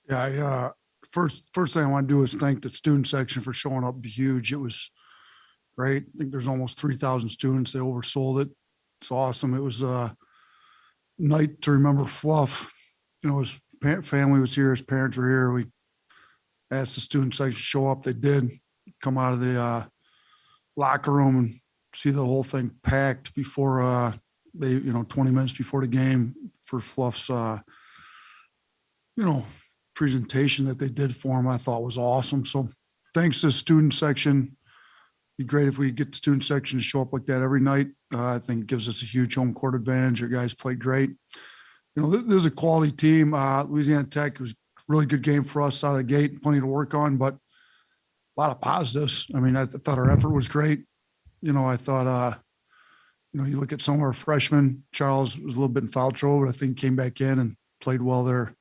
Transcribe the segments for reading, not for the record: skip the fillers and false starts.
Yeah, first thing I want to do is thank the student section for showing up huge. It was great. I think there's almost 3,000 students. They oversold it. It's awesome. It was a night to remember Fluff. His family was here, his parents were here. We asked the student section to show up. They did come out of the locker room and see the whole thing packed before they, 20 minutes before the game for Fluff's, you know, presentation that they did for him. I thought was awesome. So thanks to the student section. Be great if we get the student section to show up like that every night. I think it gives us a huge home court advantage. Your guys played great. This is a quality team. Louisiana Tech was a really good game for us out of the gate, plenty to work on, but a lot of positives. I mean, I thought our effort was great. I thought, you look at some of our freshmen, Charles was a little bit in foul trouble, but I think came back in and played well there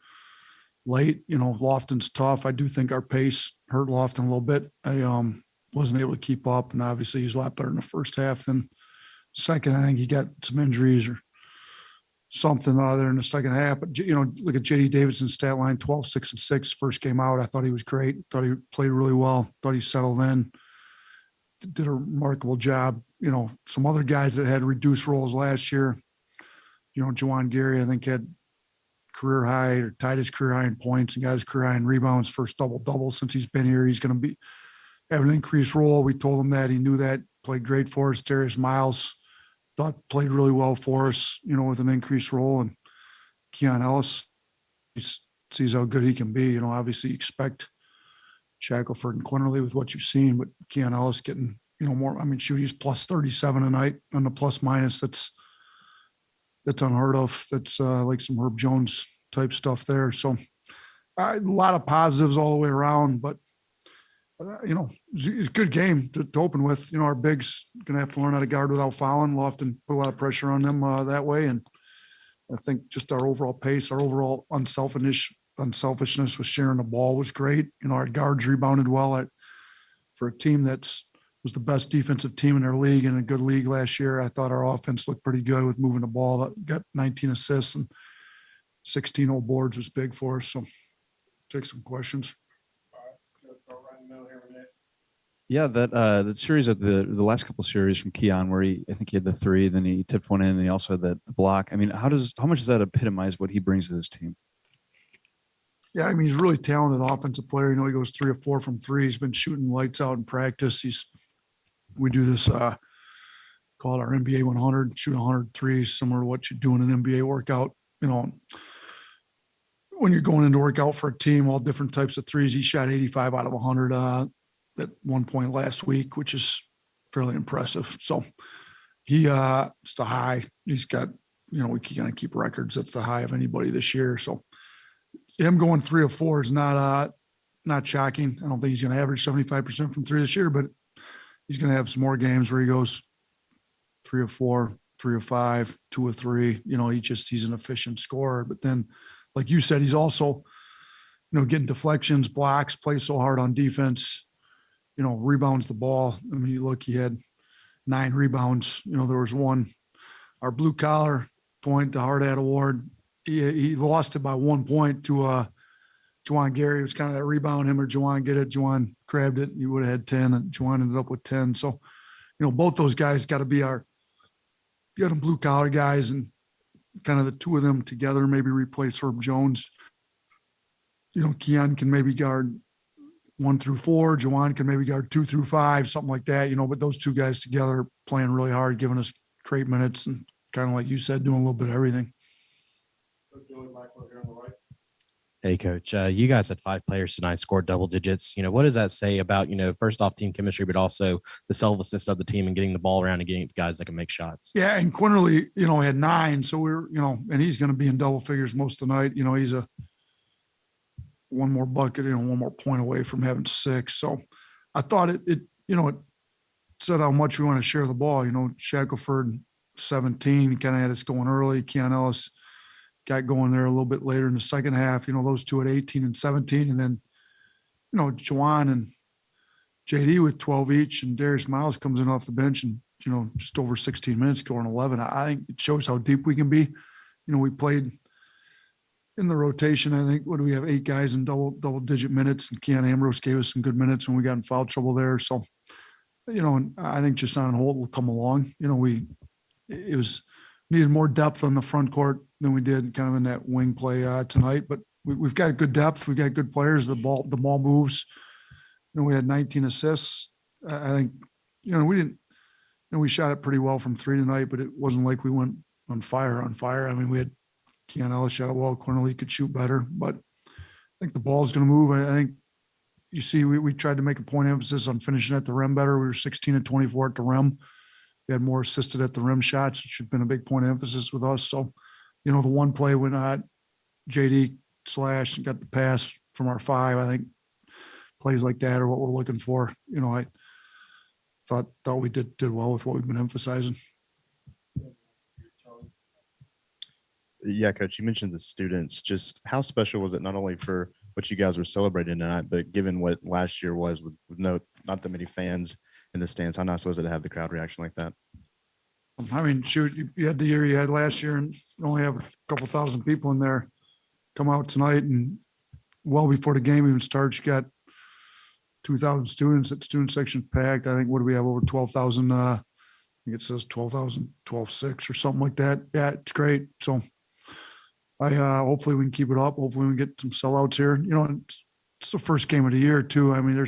late. Lofton's tough. I do think our pace hurt Lofton a little bit. I wasn't able to keep up, and obviously he's a lot better in the first half than second. I think he got some injuries or something other in the second half. But look at JD Davidson's stat line: 12, 6, and 6 first game out. I thought he was great. Thought he played really well. Thought he settled in. Did a remarkable job. Some other guys that had reduced roles last year. Juwan Gary, I think, had career high or tied his career high in points and got his career high in rebounds. First double since he's been here. He's going to be have an increased role. We told him that. He knew that. Played great for us. Darius Miles thought played really well for us, with an increased role. And Keon Ellis, he sees how good he can be. Obviously you expect Shackelford and Quinterly with what you've seen, but Keon Ellis getting, more. I mean, shoot, he's plus 37 a night on the plus minus. That's unheard of. That's like some Herb Jones type stuff there. So a lot of positives all the way around, but it's a good game to open with. Our bigs going to have to learn how to guard without fouling. Lofton put a lot of pressure on them that way. And I think just our overall pace, our overall unselfishness with sharing the ball was great. Our guards rebounded well for a team was the best defensive team in their league and a good league last year. I thought our offense looked pretty good with moving the ball. Got 19 assists and 16 old boards was big for us. So take some questions. Yeah, that series of the last couple of series from Keon, where I think he had the three, then he tipped one in, and he also had the block. I mean, how much does that epitomize what he brings to this team? Yeah, I mean, he's a really talented offensive player. He goes 3 or 4 from 3. He's been shooting lights out in practice. We do this call it our NBA 100, shoot 100 threes, similar to what you do in an NBA workout. When you're going into workout for a team, all different types of threes. He shot 85 out of 100 at one point last week, which is fairly impressive. So it's the high. He's got, we kind of keep records. That's the high of anybody this year. So him going 3 or 4 is not shocking. I don't think he's going to average 75% from 3 this year, but he's going to have some more games where he goes 3 or 4, 3 or 5, 2 or 3. He's an efficient scorer. But then, like you said, he's also, getting deflections, blocks, plays so hard on defense, rebounds the ball. I mean, he had 9 rebounds. There was one, our blue collar point, the hard hat award. He lost it by 1 point to Juwan Gary. It was kind of that rebound, him or Juwan get it. Juwan grabbed it. You would have had 10, and Juwan ended up with 10. So, both those guys got to be got them blue collar guys, and kind of the two of them together maybe replace Herb Jones. Keon can maybe guard 1 through 4. Juwan can maybe guard 2 through 5, something like that. But those two guys together playing really hard, giving us great minutes, and kind of like you said, doing a little bit of everything. Hey, Coach, you guys had 5 players tonight scored double digits. What does that say about, first off team chemistry, but also the selflessness of the team and getting the ball around and getting guys that can make shots? Yeah, and Quinterly, had 9. So we're, and he's going to be in double figures most of the night. He's a one more bucket, one more point away from having 6. So I thought it said how much we want to share the ball. Shackelford, 17, kind of had us going early. Keon Ellis got going there a little bit later in the second half. Those two at 18 and 17. And then, Juwan and JD with 12 each, and Darius Miles comes in off the bench and, just over 16 minutes, scoring 11. I think it shows how deep we can be. We played in the rotation, I think, what do we have? 8 guys in double digit minutes, and Keon Ambrose gave us some good minutes when we got in foul trouble there. So, and I think Jason Holt will come along. It was needed more depth on the front court than we did kind of in that wing play tonight, but we've got good depth. We've got good players. The ball moves. We had 19 assists. I think, we didn't, we shot it pretty well from 3 tonight, but it wasn't like we went on fire. I mean, we had Keon Ellis shot it well. Cornelly could shoot better, but I think the ball's going to move. I think you see, we tried to make a point of emphasis on finishing at the rim better. We were 16 and 24 at the rim. We had more assisted at the rim shots, which had been a big point of emphasis with us. So, the one play when JD slash got the pass from our 5, I think plays like that are what we're looking for. I thought we did well with what we've been emphasizing. Yeah, Coach, you mentioned the students. Just how special was it not only for what you guys were celebrating tonight, but given what last year was with not that many fans in the stands, how nice was it to have the crowd reaction like that? I mean, shoot, you had the year you had last year and you only have a couple thousand people in there come out tonight, and well before the game even starts, you got 2,000 students. That student section packed. I think, what do we have, over 12,000? I think it says 12,000, 12,600 or something like that. Yeah, it's great. So hopefully we can keep it up. Hopefully we can get some sellouts here. It's the first game of the year too. I mean, you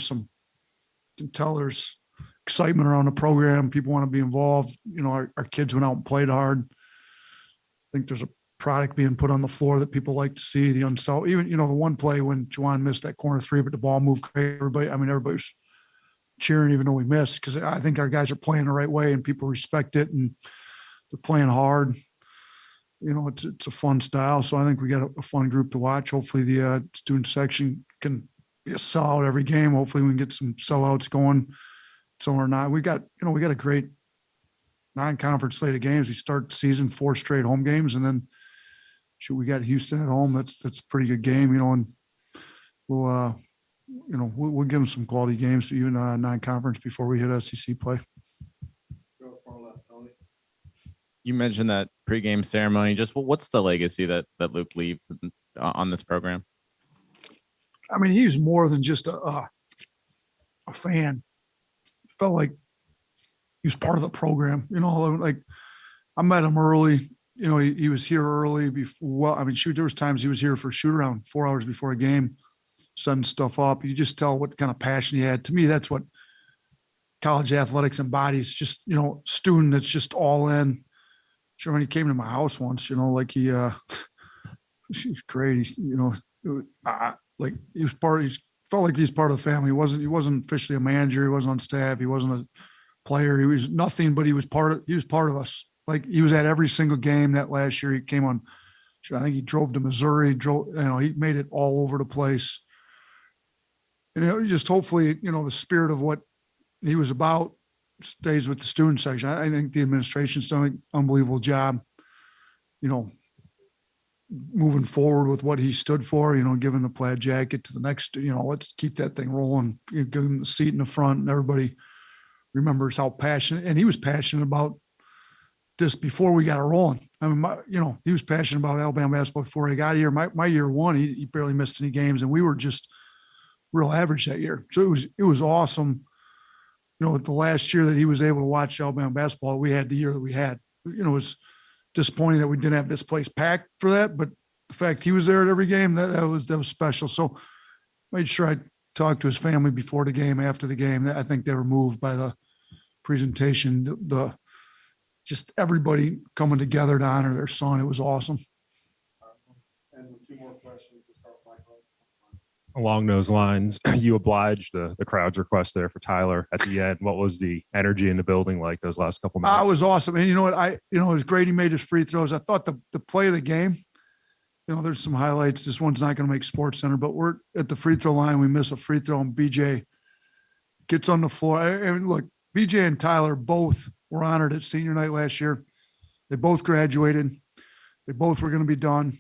can tell there's excitement around the program. People want to be involved. Our kids went out and played hard. I think there's a product being put on the floor that people like to see. The unsell, even, the one play when Juwan missed that corner 3, but the ball moved great. Everybody was cheering even though we missed, because I think our guys are playing the right way and people respect it and they're playing hard. It's a fun style. So I think we got a fun group to watch. Hopefully the student section can be a sellout every game. Hopefully we can get some sellouts going. So we're not, we got a great non-conference slate of games. We start the season 4 straight home games, and then we got Houston at home. That's a pretty good game, and we'll give them some quality games, even non-conference, before we hit SEC play. You mentioned that pregame ceremony. Just what's the legacy that Luke leaves on this program? I mean, he was more than just a fan. Felt like he was part of the program. Like I met him early. He was here early before. There was times he was here for shoot around 4 hours before a game, setting stuff up. You just tell what kind of passion he had. To me, that's what college athletics embodies. Just student that's just all in. Sure, when he came to my house once, like he was great. Like he was part. He felt like he's part of the family. He wasn't officially a manager. He wasn't on staff. He wasn't a player. He was nothing, but he was part of us. Like he was at every single game that last year. He came on. I think he drove to Missouri. He made it all over the place. And just hopefully, the spirit of what he was about stays with the student section. I think the administration's done an unbelievable job, moving forward with what he stood for, giving the plaid jacket to the next, let's keep that thing rolling, give him the seat in the front, and everybody remembers how passionate, and he was passionate about this before we got it rolling. I mean, he was passionate about Alabama basketball before he got here. My year 1, he barely missed any games, and we were just real average that year. So it was awesome. The last year that he was able to watch Alabama basketball, we had the year that we had. It was disappointing that we didn't have this place packed for that, but the fact he was there at every game, that was special. So made sure I talked to his family before the game, after the game. I think they were moved by the presentation, the just everybody coming together to honor their son. It was awesome. And 2 more questions to start, Michael. Along those lines, you obliged the crowd's request there for Tyler at the end. What was the energy in the building like those last couple minutes? It was awesome. And you know what? It was great. He made his free throws. I thought the play of the game, there's some highlights. This one's not going to make Sports Center, but we're at the free throw line. We miss a free throw, and BJ gets on the floor. I mean, look, BJ and Tyler both were honored at senior night last year. They both graduated. They both were going to be done.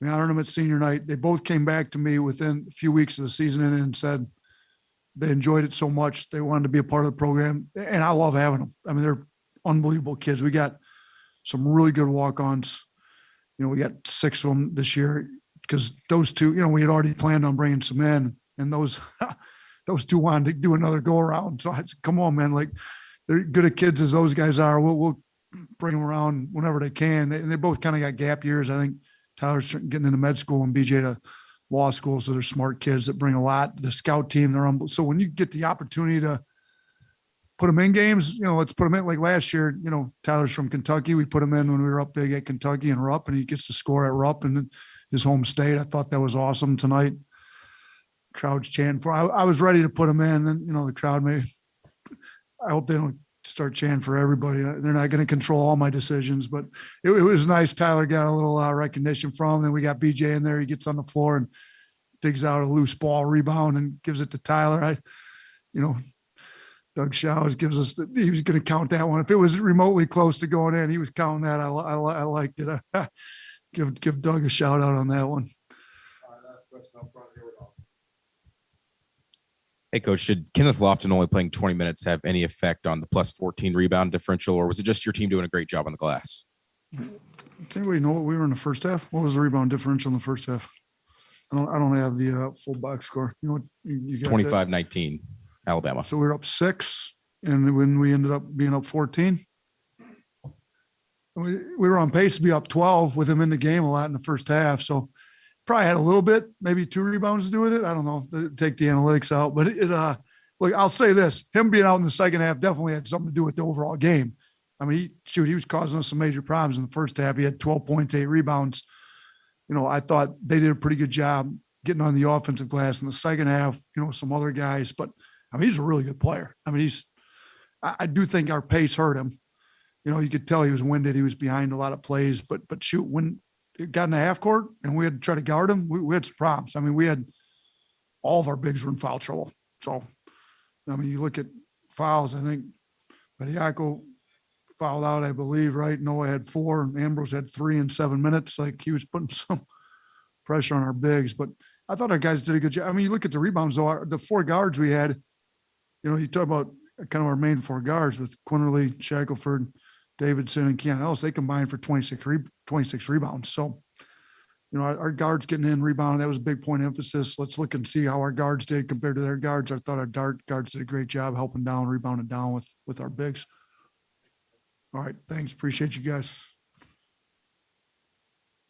We honored them at senior night. They both came back to me within a few weeks of the season and said they enjoyed it so much. They wanted to be a part of the program, and I love having them. I mean, they're unbelievable kids. We got some really good walk-ons. We got 6 of them this year. because those two, we had already planned on bringing some in, and those two wanted to do another go around. So I said, come on, man, like they're good at kids as those guys are. We'll bring them around whenever they can. And they both kind of got gap years. I think Tyler's getting into med school and BJ to law school. So they're smart kids that bring a lot. The scout team, they're on. So when you get the opportunity to put them in games, let's put them in. Like last year, Tyler's from Kentucky. We put him in when we were up big at Kentucky and Rupp, and he gets to score at Rupp and his home state. I thought that was awesome tonight. Crowd's chanting for. I was ready to put him in, and the crowd I hope they don't start chanting for everybody. They're not going to control all my decisions, but it was nice. Tyler got a little recognition from him. Then we got BJ in there. He gets on the floor and digs out a loose ball rebound and gives it to Tyler. Doug Showers gives us he was going to count that one. If it was remotely close to going in, he was counting that. I liked it. Give Doug a shout out on that one. All right, last question up front. Here we go. Hey, Coach, did Kenneth Lofton only playing 20 minutes have any effect on the plus 14 rebound differential, or was it just your team doing a great job on the glass? Does anybody know what we were in the first half? What was the rebound differential in the first half? I don't have the full box score. You know what? You got 25-19, Alabama. So we were up 6, and when we ended up being up 14, we were on pace to be up 12 with him in the game a lot in the first half. So probably had a little bit, maybe 2 rebounds to do with it. I don't know. Take the analytics out, but look, I'll say this: him being out in the second half definitely had something to do with the overall game. I mean, he was causing us some major problems in the first half. He had 12 points, 8 rebounds. I thought they did a pretty good job getting on the offensive glass in the second half. Some other guys, but I mean, he's a really good player. I mean, I do think our pace hurt him. You could tell he was winded. He was behind a lot of plays, but shoot, when it got in the half court and we had to try to guard him, we had some problems. I mean, we had all of our bigs were in foul trouble. So, I mean, you look at fouls, I think Bediako fouled out, I believe, right? Noah had 4, Ambrose had 3 in 7 minutes. Like, he was putting some pressure on our bigs, but I thought our guys did a good job. I mean, you look at the rebounds, though, the 4 guards we had, you talk about kind of our main 4 guards with Quinterly, Shackelford, Davidson, and Keon Ellis. They combined for 26 rebounds. So, our guards getting in, rebounding, that was a big point of emphasis. Let's look and see how our guards did compared to their guards. I thought our guards did a great job helping down, rebounding down with our bigs. All right. Thanks. Appreciate you guys.